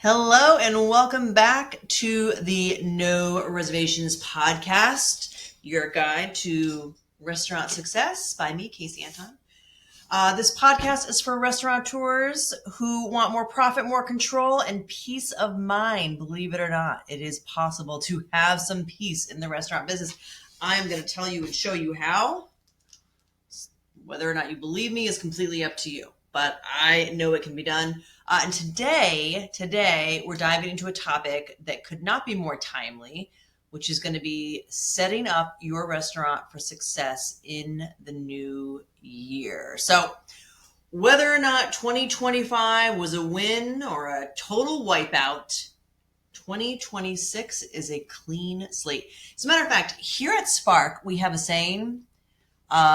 Hello and welcome back to the No Reservations Podcast, your guide to restaurant success by me, Kasey Anton. This podcast is for restaurateurs who want more profit, more control, and peace of mind. Believe it or not, it is possible to have some peace in the restaurant business. I'm going to tell you and show you how. Whether or not you believe me is completely up to you, but I know it can be done. And today we're diving into a topic that could not be more timely, which is going to be setting up your restaurant for success in the new year. So whether or not 2025 was a win or a total wipeout, 2026 is a clean slate. As a matter of fact, here at Spark, we have a saying.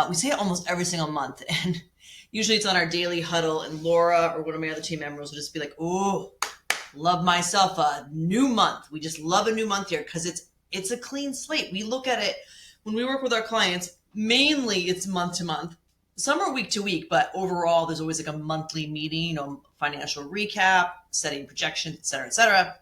We say it almost every single month, and usually it's on our daily huddle, and Laura or one of my other team members will just be like, "Oh, love myself a new month." We just love a new month here because it's a clean slate. We look at it when we work with our clients. Mainly, it's month to month. Some are week to week, but overall, there's always like a monthly meeting, financial recap, setting projections, et cetera, et cetera.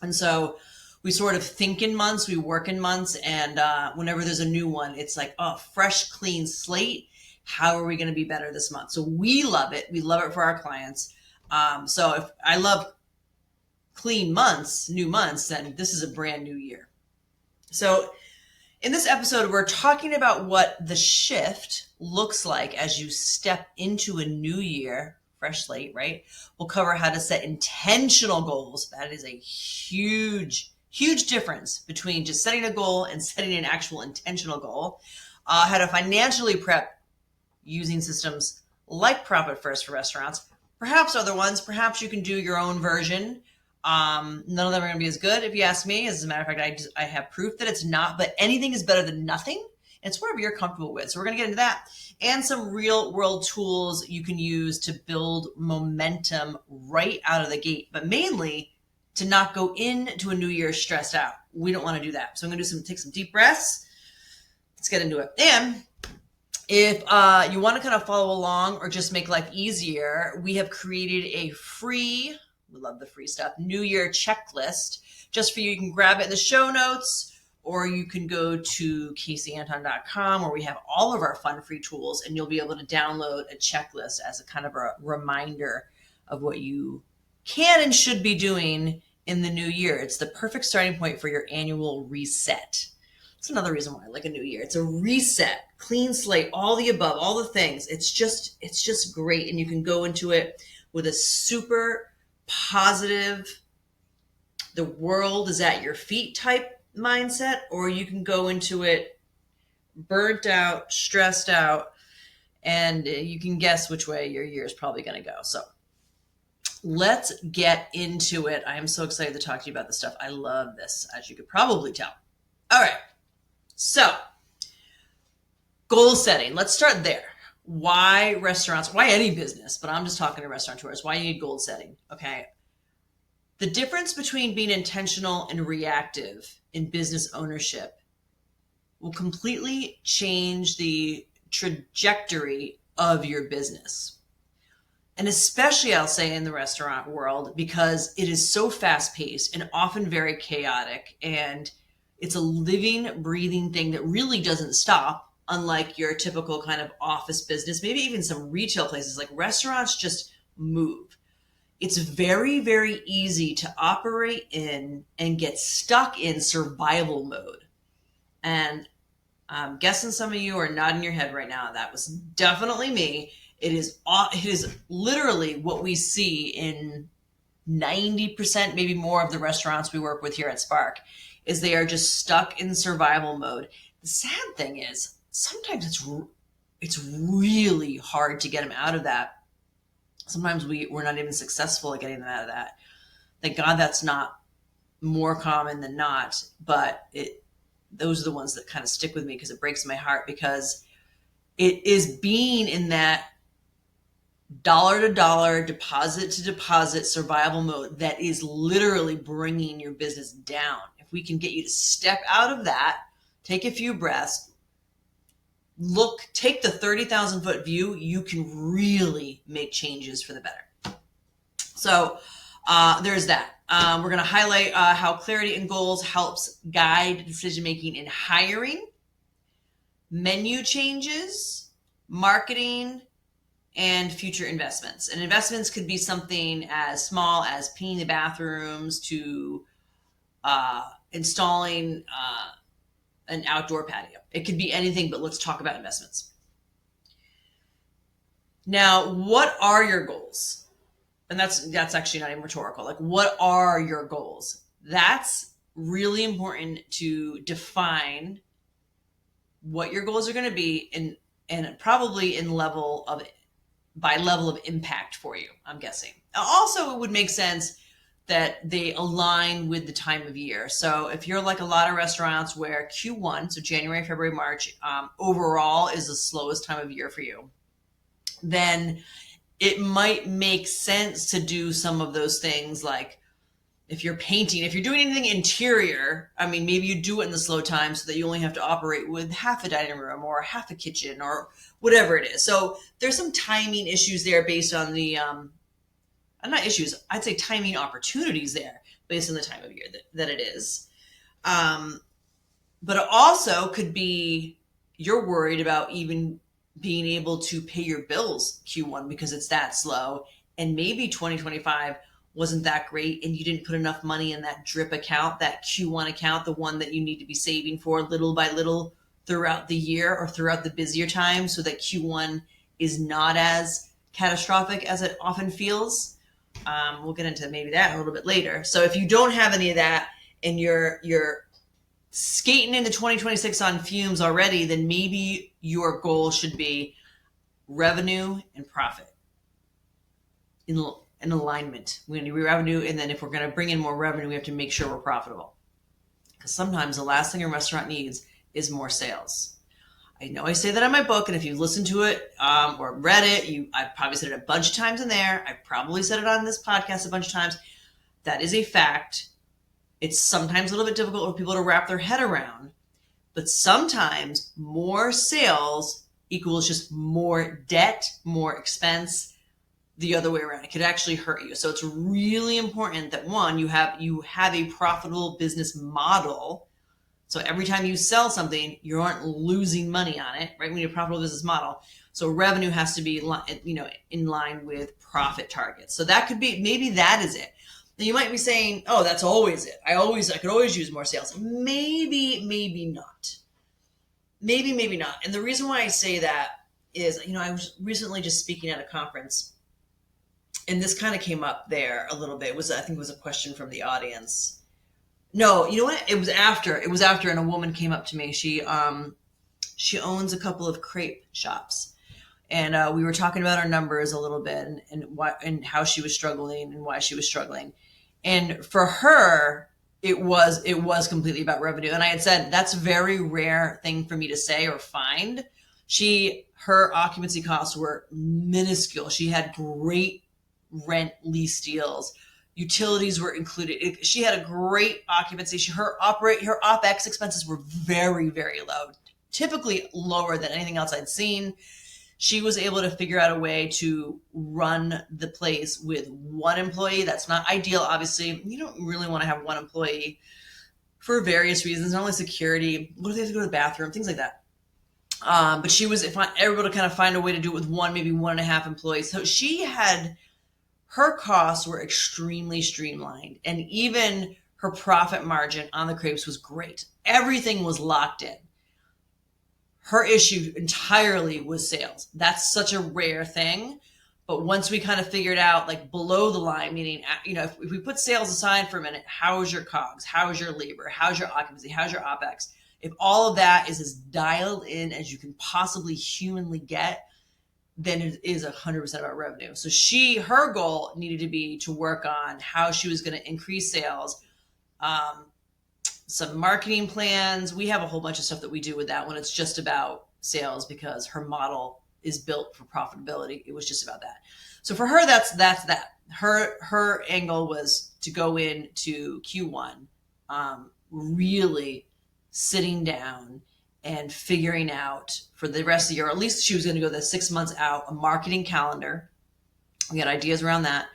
And so we sort of think in months, we work in months, and whenever there's a new one, it's like, oh, fresh, clean slate. How are we going to be better this month? So we love it. We love it for our clients. So if I love clean months, new months, then this is a brand new year. So in this episode, we're talking about what the shift looks like as you step into a new year, fresh slate, right? We'll cover how to set intentional goals. That is a huge difference between just setting a goal and setting an actual intentional goal. How to financially prep using systems like Profit First for restaurants, perhaps other ones. Perhaps you can do your own version. None of them are going to be as good, if you ask me. As a matter of fact, I have proof that it's not, but anything is better than nothing. And it's whatever you're comfortable with. So we're going to get into that and some real world tools you can use to build momentum right out of the gate, but mainly to not go into a new year stressed out. We don't want to do that. So I'm going to take some deep breaths. Let's get into it. And if you want to kind of follow along or just make life easier, we have created a free, we love the free stuff, New Year checklist just for you. You can grab it in the show notes, or you can go to KaseyAnton.com where we have all of our fun free tools, and you'll be able to download a checklist as a kind of a reminder of what you can and should be doing in the new year. It's the perfect starting point for your annual reset. That's another reason why I like a new year. It's a reset, clean slate, all the above, all the things. It's just great. And you can go into it with a super positive, the world is at your feet type mindset, or you can go into it burnt out, stressed out, and you can guess which way your year is probably going to go. So let's get into it. I am so excited to talk to you about this stuff. I love this, as you could probably tell. All right. So goal setting. Let's start there. Why restaurants, why any business, but I'm just talking to restaurateurs, why you need goal setting. Okay. The difference between being intentional and reactive in business ownership will completely change the trajectory of your business. And especially, I'll say, in the restaurant world, because it is so fast-paced and often very chaotic, and it's a living, breathing thing that really doesn't stop, unlike your typical kind of office business, maybe even some retail places. Like restaurants just move. It's very, very easy to operate in and get stuck in survival mode. And I'm guessing some of you are nodding your head right now. That was definitely me. It is literally what we see in 90%, maybe more of the restaurants we work with here at Spark, is they are just stuck in survival mode. The sad thing is sometimes it's really hard to get them out of that. Sometimes we're not even successful at getting them out of that. Thank God that's not more common than not, but those are the ones that kind of stick with me because it breaks my heart, because it is being in that dollar to dollar, deposit to deposit survival mode that is literally bringing your business down. If we can get you to step out of that, take a few breaths, take the 30,000 foot view, you can really make changes for the better. So There's that. We're going to highlight how clarity and goals helps guide decision-making in hiring, menu changes, marketing, and future investments. And investments could be something as small as painting the bathrooms to installing an outdoor patio. It could be anything, but let's talk about investments. Now, what are your goals? And that's actually not even rhetorical. Like, what are your goals? That's really important to define what your goals are going to be and probably by level of impact for you, I'm guessing. Also, it would make sense that they align with the time of year. So if you're like a lot of restaurants where Q1, so January, February, March, overall is the slowest time of year for you, then it might make sense to do some of those things. Like if you're painting, if you're doing anything interior, I mean, maybe you do it in the slow time so that you only have to operate with half a dining room or half a kitchen or whatever it is. So there's some timing issues there based on the, not issues, I'd say timing opportunities there based on the time of year that it is. But it also could be you're worried about even being able to pay your bills Q1 because it's that slow. And maybe 2025 wasn't that great and you didn't put enough money in that drip account, that Q1 account, the one that you need to be saving for little by little throughout the year or throughout the busier time, so that Q1 is not as catastrophic as it often feels. We'll get into maybe that a little bit later. So if you don't have any of that and you're skating into 2026 on fumes already, then maybe your goal should be revenue and profit in alignment. We need revenue, and then if we're going to bring in more revenue, we have to make sure we're profitable. Because sometimes the last thing a restaurant needs is more sales. I know I say that in my book, and if you listened to it or read it, I've probably said it a bunch of times in there. I've probably said it on this podcast a bunch of times. That is a fact. It's sometimes a little bit difficult for people to wrap their head around, but sometimes more sales equals just more debt, more expense, the other way around. It could actually hurt you. So it's really important that one, you have a profitable business model. So every time you sell something, you aren't losing money on it, right? We need a profitable business model. So revenue has to be, in line with profit targets. So that could be, maybe that is it. Now you might be saying, oh, that's always it. I could always use more sales. Maybe not. Maybe not. And the reason why I say that is, I was recently just speaking at a conference, and this kind of came up there a little bit. I think it was a question from the audience. No, you know what? It was after, and a woman came up to me. She owns a couple of crepe shops. And we were talking about our numbers a little bit and how she was struggling and why she was struggling. And for her, it was completely about revenue. And I had said, that's a very rare thing for me to say or find. Her occupancy costs were minuscule. She had great rent lease deals. Utilities were included. She had a great occupancy. Her OpEx expenses were very, very low, typically lower than anything else I'd seen. She was able to figure out a way to run the place with one employee. That's not ideal, obviously. You don't really want to have one employee for various reasons, not only security. What if they have to go to the bathroom? Things like that. But she was able to kind of find a way to do it with one, maybe 1.5 employees. So her costs were extremely streamlined. And even her profit margin on the crepes was great. Everything was locked in. Her issue entirely was sales. That's such a rare thing. But once we kind of figured out, like, below the line, meaning, if we put sales aside for a minute, how is your COGS? How is your labor? How's your occupancy? How's your OpEx? If all of that is as dialed in as you can possibly humanly get, then it is 100% about revenue. So her goal needed to be to work on how she was going to increase sales, some marketing plans. We have a whole bunch of stuff that we do with that when it's just about sales, because her model is built for profitability. It was just about that. So for her, that's that. Her angle was to go into Q1, really sitting down and figuring out for the rest of the year, or at least she was going to go the 6 months out, a marketing calendar. We had ideas around that.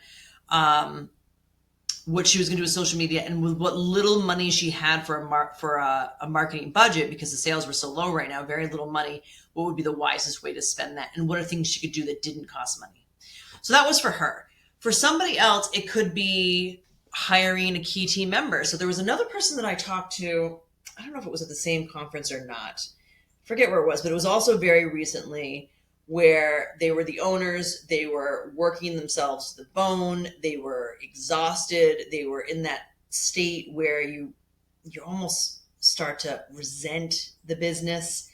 what she was going to do with social media, and with what little money she had for a marketing budget, because the sales were so low right now, very little money, what would be the wisest way to spend that, and what are things she could do that didn't cost money. So that was for her. For somebody else, it could be hiring a key team member. So there was another person that I talked to, I don't know if it was at the same conference or not, forget where it was, but it was also very recently, where they were the owners, they were working themselves to the bone, they were exhausted, they were in that state where you almost start to resent the business.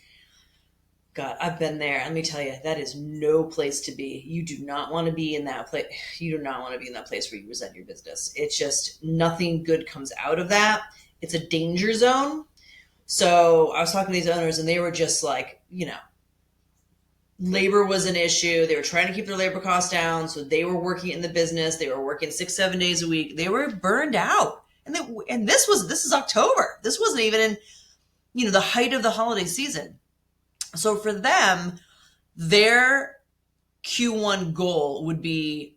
God, I've been there. Let me tell you, that is no place to be. You do not want to be in that place. You do not want to be in that place where you resent your business. It's just, nothing good comes out of that. It's a danger zone. So I was talking to these owners, and they were just like, labor was an issue. They were trying to keep their labor costs down. So they were working in the business. They were working 6-7 days a week. They were burned out. And this is October. This wasn't even in, the height of the holiday season. So for them, their Q1 goal would be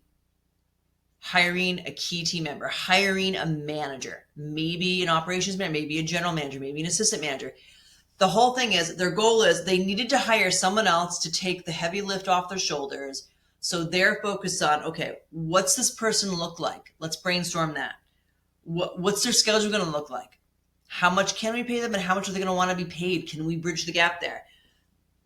hiring a key team member, hiring a manager, maybe an operations manager, maybe a general manager, maybe an assistant manager. The whole thing is, their goal is they needed to hire someone else to take the heavy lift off their shoulders. So they're focused on, okay, what's this person look like? Let's brainstorm that. What's their schedule going to look like? How much can we pay them, and how much are they going to want to be paid? Can we bridge the gap there?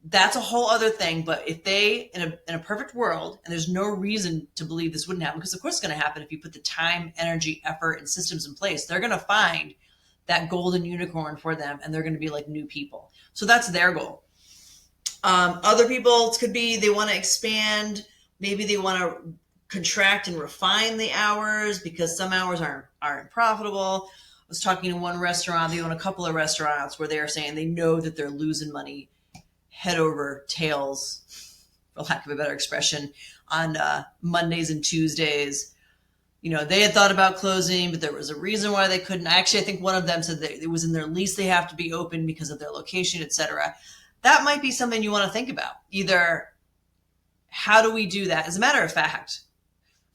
That's a whole other thing. But if they, in a perfect world, and there's no reason to believe this wouldn't happen, because of course it's going to happen if you put the time, energy, effort, and systems in place, they're going to find that golden unicorn for them, and they're going to be like new people. So that's their goal. Other people, it could be they want to expand. Maybe they want to contract and refine the hours, because some hours aren't profitable. I was talking to one restaurant, they own a couple of restaurants, where they're saying they know that they're losing money head over tails, for lack of a better expression, on Mondays and Tuesdays. They had thought about closing, but there was a reason why they couldn't. Actually, I think one of them said that it was in their lease they have to be open because of their location, etc. That might be something you want to think about. Either, how do we do that? As a matter of fact,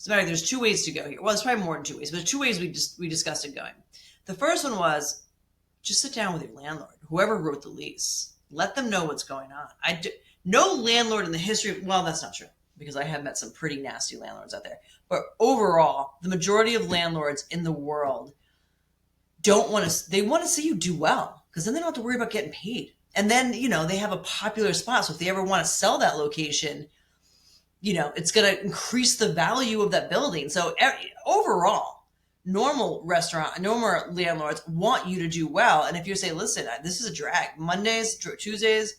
there's 2 ways to go here. Well, there's probably more than 2 ways, but there's 2 ways we discussed it going. The first one was, just sit down with your landlord, whoever wrote the lease. Let them know what's going on. No landlord in the history of, well, that's not true, because I have met some pretty nasty landlords out there. But overall, the majority of landlords in the world they want to see you do well, because then they don't have to worry about getting paid. And then, they have a popular spot. So if they ever want to sell that location, it's going to increase the value of that building. So overall, normal landlords want you to do well. And if you say, listen, this is a drag, Mondays, Tuesdays,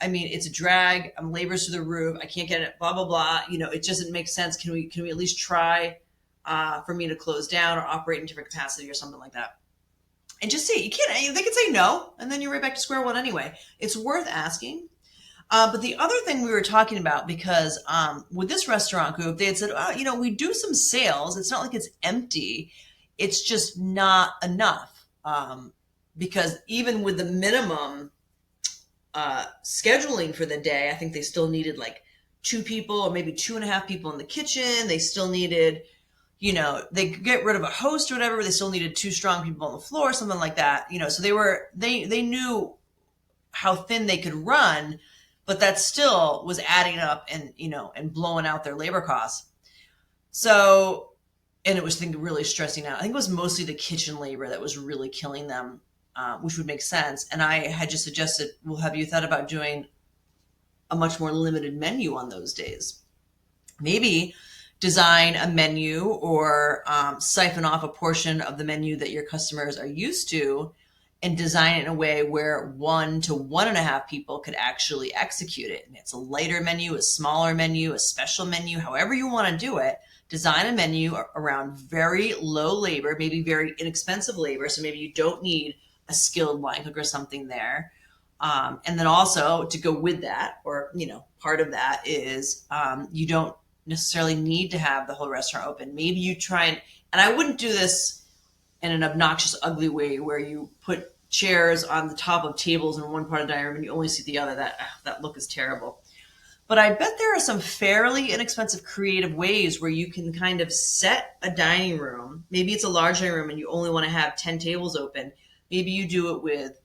it's a drag. I'm labor's through the roof. I can't get it, blah, blah, blah. It doesn't make sense. Can we at least try for me to close down or operate in different capacity or something like that? And just see, they can say no, and then you're right back to square one anyway. It's worth asking. But the other thing we were talking about, because with this restaurant group, they had said, we do some sales. It's not like it's empty. It's just not enough. Because even with the minimum scheduling for the day, I think they still needed like 2 people or maybe 2.5 people in the kitchen. They still needed, they could get rid of a host or whatever, but they still needed 2 strong people on the floor, something like that. So they knew how thin they could run, but that still was adding up and blowing out their labor costs. So, and it was really stressing out. I think it was mostly the kitchen labor that was really killing them, which would make sense. And I had just suggested, well, have you thought about doing a much more limited menu on those days? Maybe design a menu or siphon off a portion of the menu that your customers are used to, and design it in a way where 1 to 1.5 people could actually execute it. And it's a lighter menu, a smaller menu, a special menu, however you want to do it. Design a menu around very low labor, maybe very inexpensive labor. So maybe you don't need a skilled line cook or something there. And then also to go with that, or, part of that is you don't necessarily need to have the whole restaurant open. Maybe you try and I wouldn't do this in an obnoxious, ugly way where you put chairs on the top of tables in one part of the dining room and you only see the other. That look is terrible. But I bet there are some fairly inexpensive creative ways where you can kind of set a dining room. Maybe it's a large dining room and you only want to have 10 tables open. Maybe you do it with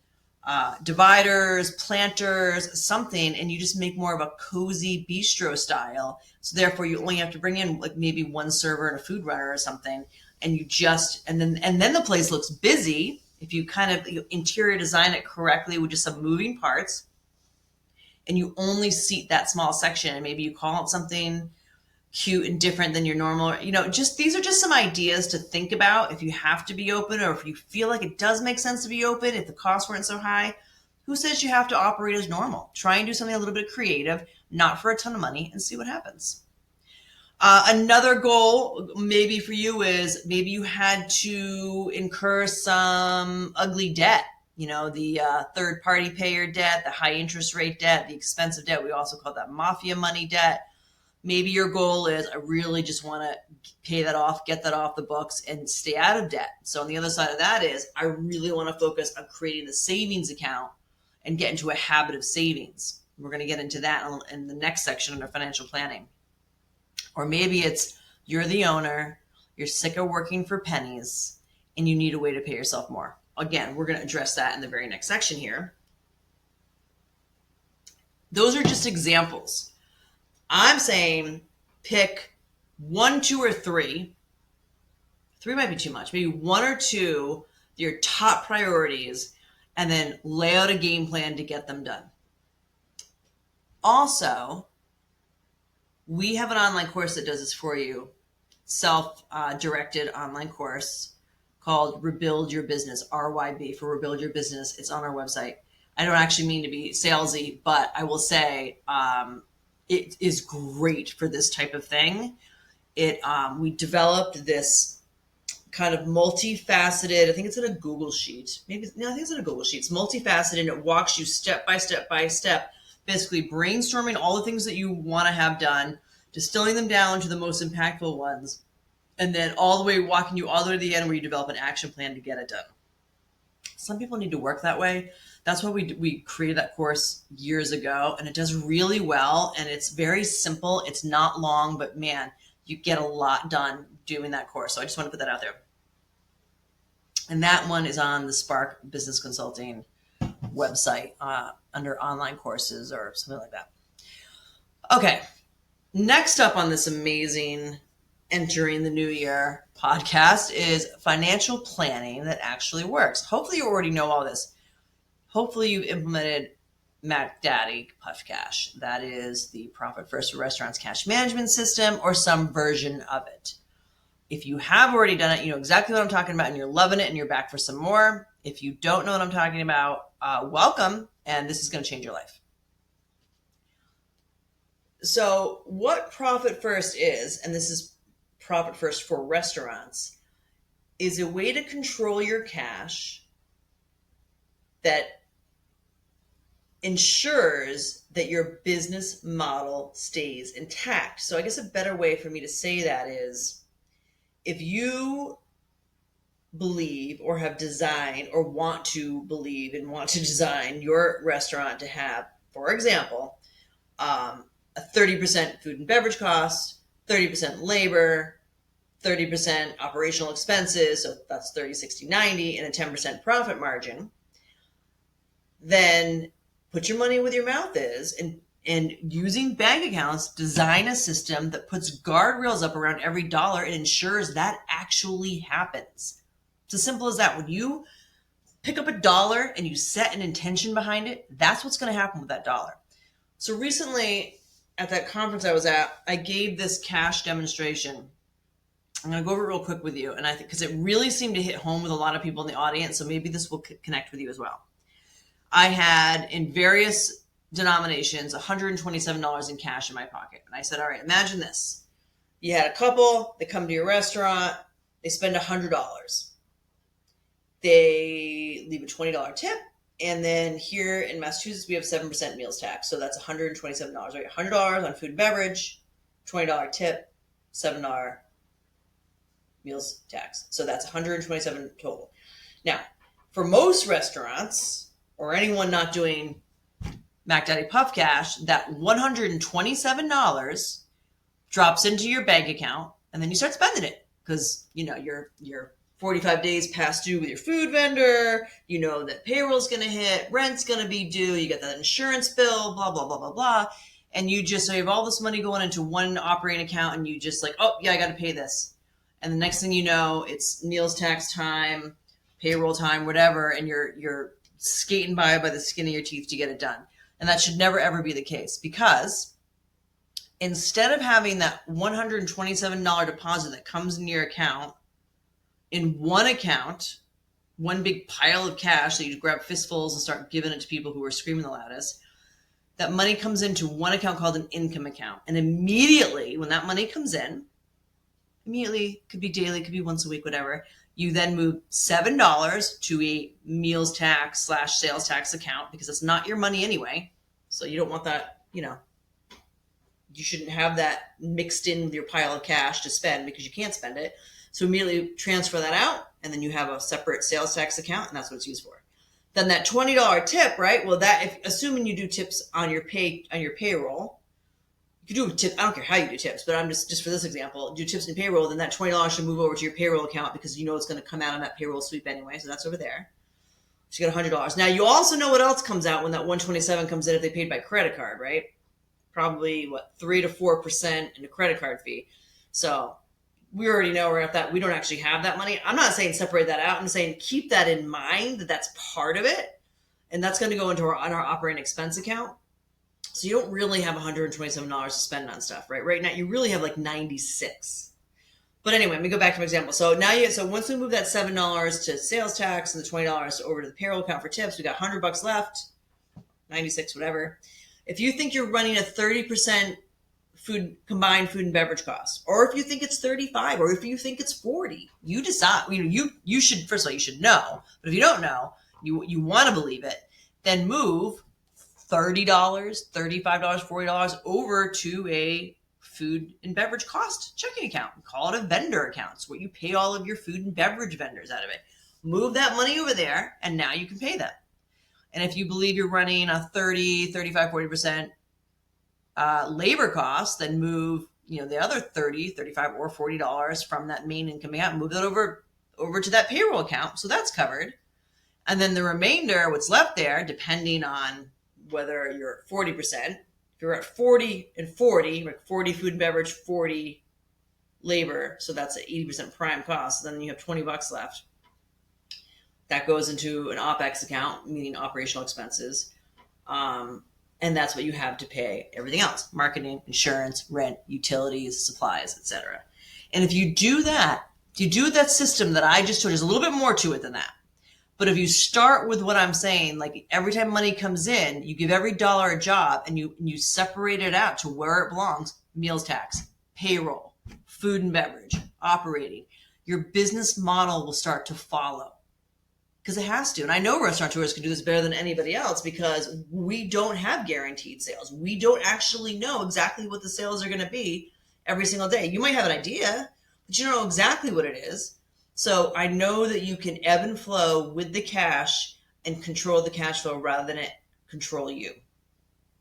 dividers, planters, something, and you just make more of a cozy bistro style. So therefore you only have to bring in like maybe one server and a food runner or something. And then the place looks busy if you kind of interior design it correctly with just some moving parts. And you only seat that small section, and maybe you call it something cute and different than your normal, just these are just some ideas to think about if you have to be open, or if you feel like it does make sense to be open, if the costs weren't so high. Who says you have to operate as normal? Try and do something a little bit creative, not for a ton of money, and see what happens. Another goal maybe for you is maybe you had to incur some ugly debt. The third party payer debt, the high interest rate debt, the expensive debt. We also call that mafia money debt. Maybe your goal is, I really just want to pay that off, get that off the books, and stay out of debt. So on the other side of that is, I really want to focus on creating a savings account and get into a habit of savings. We're going to get into that in the next section under financial planning. Or maybe it's, you're the owner, you're sick of working for pennies, and you need a way to pay yourself more. Again, we're going to address that in the very next section here. Those are just examples. I'm saying pick 1, 2, or 3. 3 might be too much. Maybe 1 or 2, your top priorities, and then lay out a game plan to get them done. Also, we have an online course that does this for you, self-directed online course called Rebuild Your Business, RYB for Rebuild Your Business. It's on our website. I don't actually mean to be salesy, but I will say it is great for this type of thing. We developed this kind of multifaceted, I think it's in a Google sheet. I think it's in a Google sheet. It's multifaceted and it walks you step by step by step, basically brainstorming all the things that you want to have done, distilling them down to the most impactful ones, and then all the way walking you all the way to the end where you develop an action plan to get it done. Some people need to work that way. That's why we created that course years ago, and it does really well, and it's very simple. It's not long, but man, you get a lot done doing that course. So I just want to put that out there. And that one is on the Spark Business Consulting website under online courses or something like that. Okay, next up on this amazing Entering the New Year podcast is financial planning that actually works. Hopefully you already know all this. Hopefully you've implemented Mac Daddy Puff Cash. That is the Profit First for Restaurants cash management system, or some version of it. If you have already done it, you know exactly what I'm talking about and you're loving it and you're back for some more. If you don't know what I'm talking about, welcome, and this is going to change your life. So what Profit First is, and this is Profit First for Restaurants, is a way to control your cash that ensures that your business model stays intact. So I guess a better way for me to say that is, if you believe or have designed or want to believe and want to design your restaurant to have, for example, a 30% food and beverage cost, 30% labor, 30% operational expenses, so that's 30, 60, 90, and a 10% profit margin, then put your money where your mouth is, and using bank accounts, design a system that puts guardrails up around every dollar and ensures that actually happens. It's as simple as that. When you pick up a dollar and you set an intention behind it, that's what's going to happen with that dollar. So recently at that conference I was at, I gave this cash demonstration. I'm going to go over it real quick with you. And I think because it really seemed to hit home with a lot of people in the audience, so maybe this will connect with you as well. I had, in various denominations, $127 in cash in my pocket. And I said, all right, imagine this. You had a couple, they come to your restaurant, they spend $100. They leave a $20 tip. And then here in Massachusetts, we have 7% meals tax. So that's $127, right? $100 on food and beverage, $20 tip, $7 meals tax. So that's $127 total. Now, for most restaurants, or anyone not doing Mac Daddy Puff Cash, that $127 drops into your bank account, and then you start spending it because you're 45 days past due with your food vendor. You know that payroll's going to hit, rent's going to be due, you get that insurance bill, blah, blah, blah, blah, blah. And you have all this money going into one operating account, and you just like, oh yeah, I got to pay this. And the next thing you know, it's meals tax time, payroll time, whatever, and you're skating by the skin of your teeth to get it done. And that should never, ever be the case, because instead of having that $127 deposit that comes in your account in one account, one big pile of cash that you grab fistfuls and start giving it to people who are screaming the loudest, that money comes into one account called an income account. And immediately when that money comes in, could be daily, could be once a week, whatever, you then move $7 to a meals tax / sales tax account, because it's not your money anyway. So you don't want that, you shouldn't have that mixed in with your pile of cash to spend, because you can't spend it. So immediately transfer that out, and then you have a separate sales tax account, and that's what it's used for. Then that $20 tip, right? Well, assuming you do tips on your payroll, you do tip. I don't care how you do tips, but I'm just for this example, do tips in payroll. Then that $20 should move over to your payroll account, because it's going to come out on that payroll sweep anyway. So that's over there. So you got $100. Now you also know what else comes out when that $127 comes in if they paid by credit card, right? Probably 3 to 4% in a credit card fee. So we already know we're at that. We don't actually have that money. I'm not saying separate that out. I'm saying keep that in mind, that that's part of it, and that's going to go into our operating expense account. So you don't really have $127 to spend on stuff, right? Right now you really have like 96. But anyway, let me go back to my example. So once we move that $7 to sales tax and the $20 over to the payroll account for tips, we got $100 left, 96, whatever. If you think you're running a 30% combined food and beverage costs, or if you think it's 35, or if you think it's 40, you decide. You should, first of all, you should know. But if you don't know, you want to believe it, then move $30, $35, $40 over to a food and beverage cost checking account. Call it a vendor account. It's where you pay all of your food and beverage vendors out of it. Move that money over there, and now you can pay them. And if you believe you're running a 30, 35, 40% labor costs, then move the other 30, 35, or $40 from that main income account, move that over to that payroll account. So that's covered. And then the remainder, what's left there, depending on whether you're at 40%, if you're at 40 and 40, like 40 food and beverage, 40 labor, so that's an 80% prime cost, then you have $20 left. That goes into an OPEX account, meaning operational expenses. And that's what you have to pay everything else: marketing, insurance, rent, utilities, supplies, etc. And if you do that system that I just told you, there's a little bit more to it than that. But if you start with what I'm saying, like every time money comes in, you give every dollar a job, and you separate it out to where it belongs: meals tax, payroll, food and beverage, operating, your business model will start to follow. Because it has to. And I know restaurateurs can do this better than anybody else, because we don't have guaranteed sales. We don't actually know exactly what the sales are going to be every single day. You might have an idea, but you don't know exactly what it is. So I know that you can ebb and flow with the cash and control the cash flow rather than it control you.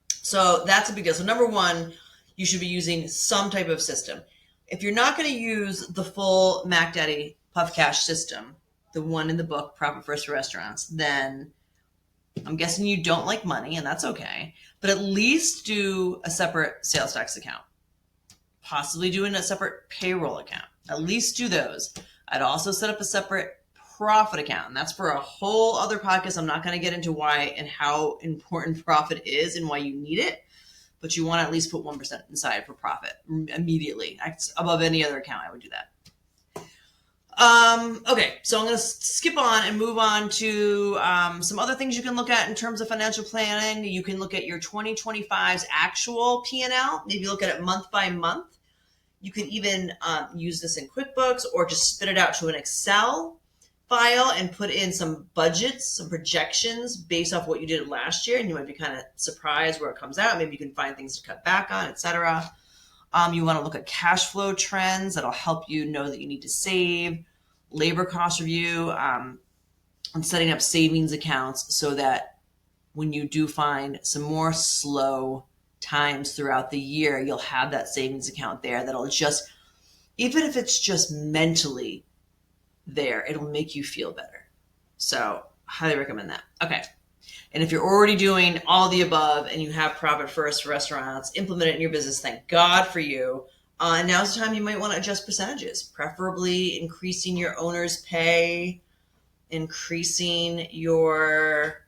So that's a big deal. So number one, you should be using some type of system. If you're not going to use the full Mac Daddy Puff Cash system, the one in the book, Profit First for Restaurants, then I'm guessing you don't like money, and that's okay. But at least do a separate sales tax account. Possibly doing a separate payroll account. At least do those. I'd also set up a separate profit account, and that's for a whole other podcast. I'm not going to get into why and how important profit is and why you need it, but you want to at least put 1% inside for profit immediately. Above any other account, I would do that. Okay, so I'm going to skip on and move on to some other things you can look at in terms of financial planning. You can look at your 2025's actual P&L. Maybe look at it month by month. You can even use this in QuickBooks, or just spit it out to an Excel file and put in some budgets, some projections based off what you did last year. And you might be kind of surprised where it comes out. Maybe you can find things to cut back on, etc. You want to look at cash flow trends. That'll help you know that you need to save. Labor cost review, and setting up savings accounts so that when you do find some more slow times throughout the year, you'll have that savings account there that'll just, even if it's just mentally there, it'll make you feel better. So highly recommend that. Okay. And if you're already doing all the above and you have profit first restaurants, implement it in your business, thank God for you. Now's the time you might want to adjust percentages, preferably increasing your owner's pay, increasing your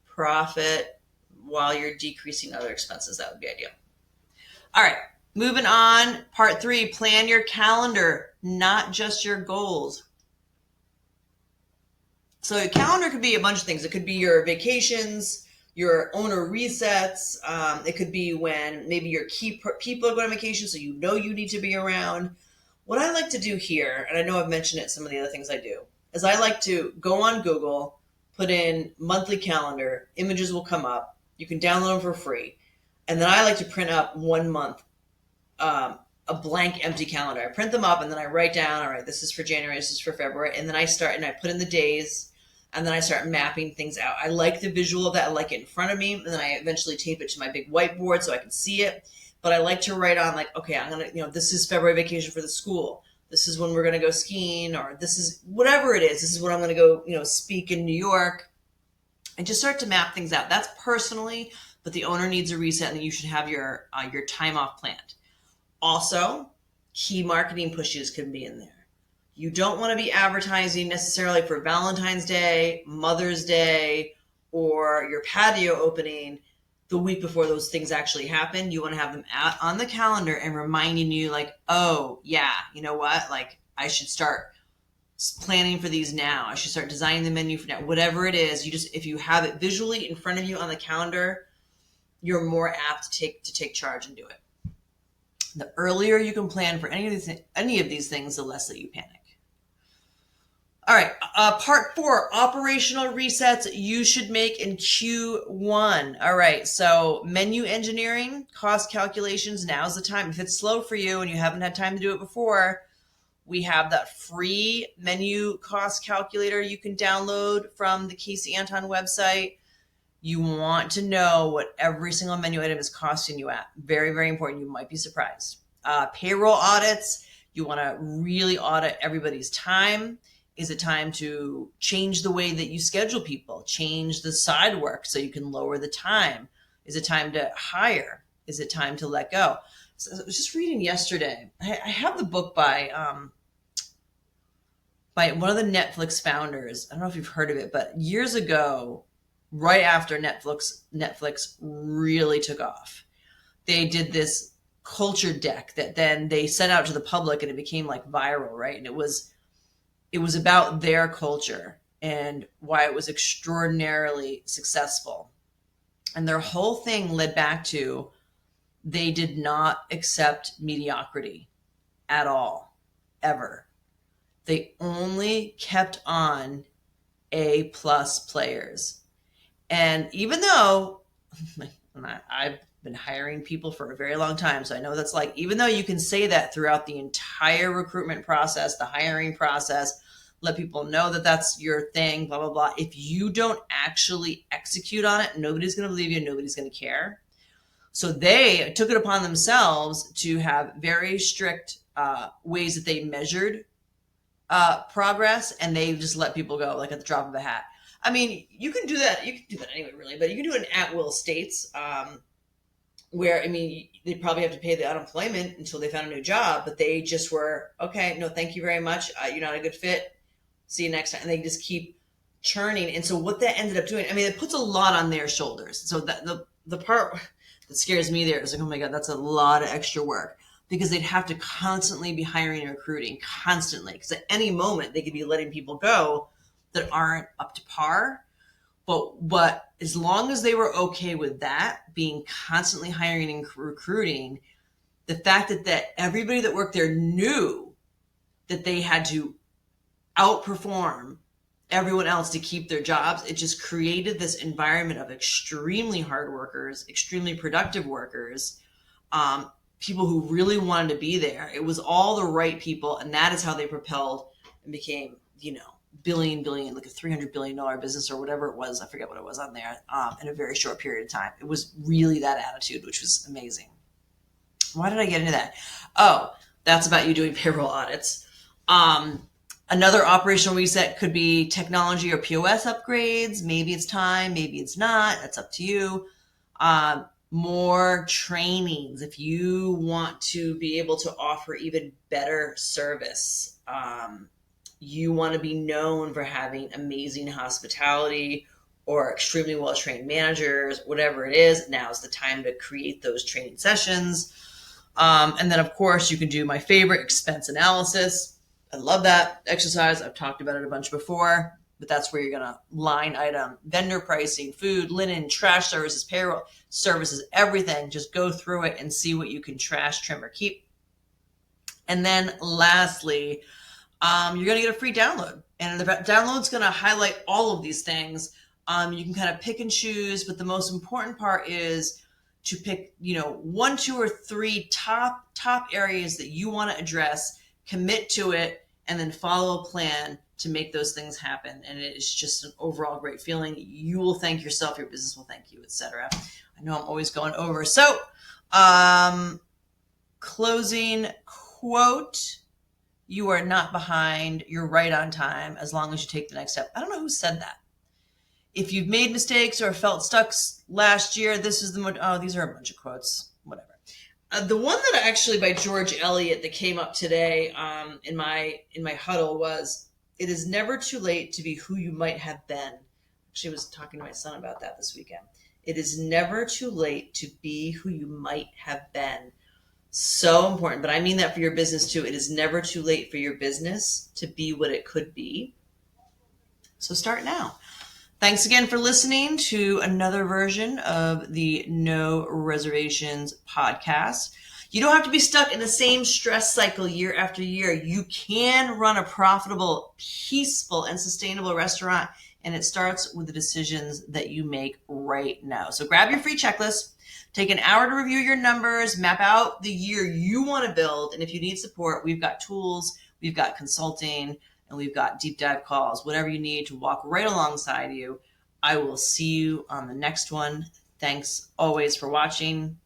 profit while you're decreasing other expenses. That would be ideal. All right, moving on. Part 3, plan your calendar, not just your goals. So your calendar could be a bunch of things. It could be your vacations, your owner resets. It could be when maybe your key people are going on vacation, so you know you need to be around. What I like to do here, and I know I've mentioned it, some of the other things I do, is I like to go on Google, put in monthly calendar, images will come up. You can download them for free. And then I like to print up 1 month, a blank empty calendar. I print them up and then I write down, all right, this is for January, this is for February. And then I start and I put in the days and then I start mapping things out. I like the visual of that. I like it in front of me. And then I eventually tape it to my big whiteboard so I can see it. But I like to write on like, okay, I'm going to, this is February vacation for the school. This is when we're going to go skiing, or this is whatever it is. This is when I'm going to go, speak in New York, and just start to map things out. That's personally, but the owner needs a reset, and then you should have your time off planned. Also, key marketing pushes can be in there. You don't want to be advertising necessarily for Valentine's Day, Mother's Day, or your patio opening the week before those things actually happen. You want to have them out on the calendar and reminding you like, oh yeah, you know what? Like I should start planning for these now. I should start designing the menu for now. Whatever it is, if you have it visually in front of you on the calendar, you're more apt to take charge and do it. The earlier you can plan for any of these things, the less that you panic. All right, part 4, operational resets you should make in Q1. All right, so menu engineering, cost calculations, now's the time. If it's slow for you and you haven't had time to do it before, we have that free menu cost calculator you can download from the Kasey Anton website. You want to know what every single menu item is costing you at. Very, very important. You might be surprised. Payroll audits, you want to really audit everybody's time. Is it time to change the way that you schedule people? Change the side work so you can lower the time? Is it time to hire? Is it time to let go? So I was just reading yesterday. I have the book by one of the Netflix founders. I don't know if you've heard of it, but years ago, right after Netflix really took off, they did this culture deck that then they sent out to the public and it became like viral, right? And it was about their culture and why it was extraordinarily successful. And their whole thing led back to they did not accept mediocrity at all, ever. They only kept on A+ players. And even though I've been hiring people for a very long time, so I know what that's like, even though you can say that throughout the entire recruitment process, the hiring process, let people know that that's your thing, blah, blah, blah. If you don't actually execute on it, nobody's going to believe you, nobody's going to care. So they took it upon themselves to have very strict ways that they measured progress, and they just let people go like at the drop of a hat. I mean, you can do that. You can do that anyway, really, but you can do it in at-will states where, I mean, they probably have to pay the unemployment until they found a new job, but they just were, okay, no, thank you very much. You're not a good fit. See you next time. And they just keep churning. And so what that ended up doing, I mean, it puts a lot on their shoulders. So that the part that scares me there is like, oh my God, that's a lot of extra work, because they'd have to constantly be hiring and recruiting constantly. Because at any moment they could be letting people go that aren't up to par. But as long as they were okay with that, being constantly hiring and recruiting, the fact that everybody that worked there knew that they had to outperform everyone else to keep their jobs, it just created this environment of extremely hard workers, extremely productive workers, people who really wanted to be there. It was all the right people, and that is how they propelled and became, billion, like a $300 billion business or whatever it was. I forget what it was on there, in a very short period of time. It was really that attitude, which was amazing. Why did I get into that? Oh, that's about you doing payroll audits. Another operational reset could be technology or POS upgrades. Maybe it's time, maybe it's not. That's up to you. More trainings if you want to be able to offer even better service. You want to be known for having amazing hospitality or extremely well-trained managers, whatever it is. Now's the time to create those training sessions. And then, of course, you can do my favorite, expense analysis. I love that exercise. I've talked about it a bunch before, but that's where you're going to line item, vendor pricing, food, linen, trash services, payroll services, everything. Just go through it and see what you can trash, trim, or keep. And then lastly, you're going to get a free download. And the download's going to highlight all of these things. You can kind of pick and choose, but the most important part is to pick, 1, 2, or 3 top areas that you want to address, commit to it, and then follow a plan to make those things happen. And it is just an overall great feeling. You will thank yourself, your business will thank you, etc. I know I'm always going over. So, closing quote, you are not behind, you're right on time as long as you take the next step. I don't know who said that. If you've made mistakes or felt stuck last year, this is these are a bunch of quotes, whatever. The one that actually by George Eliot that came up today in my huddle was, it is never too late to be who you might have been. Actually, I was talking to my son about that this weekend. It is never too late to be who you might have been. So important, but I mean that for your business too. It is never too late for your business to be what it could be. So start now. Thanks again for listening to another version of the No Reservations podcast. You don't have to be stuck in the same stress cycle year after year. You can run a profitable, peaceful, and sustainable restaurant, and it starts with the decisions that you make right now. So grab your free checklist, take an hour to review your numbers, map out the year you want to build, and if you need support, we've got tools, we've got consulting, and we've got deep dive calls, whatever you need to walk right alongside you. I will see you on the next one. Thanks always for watching.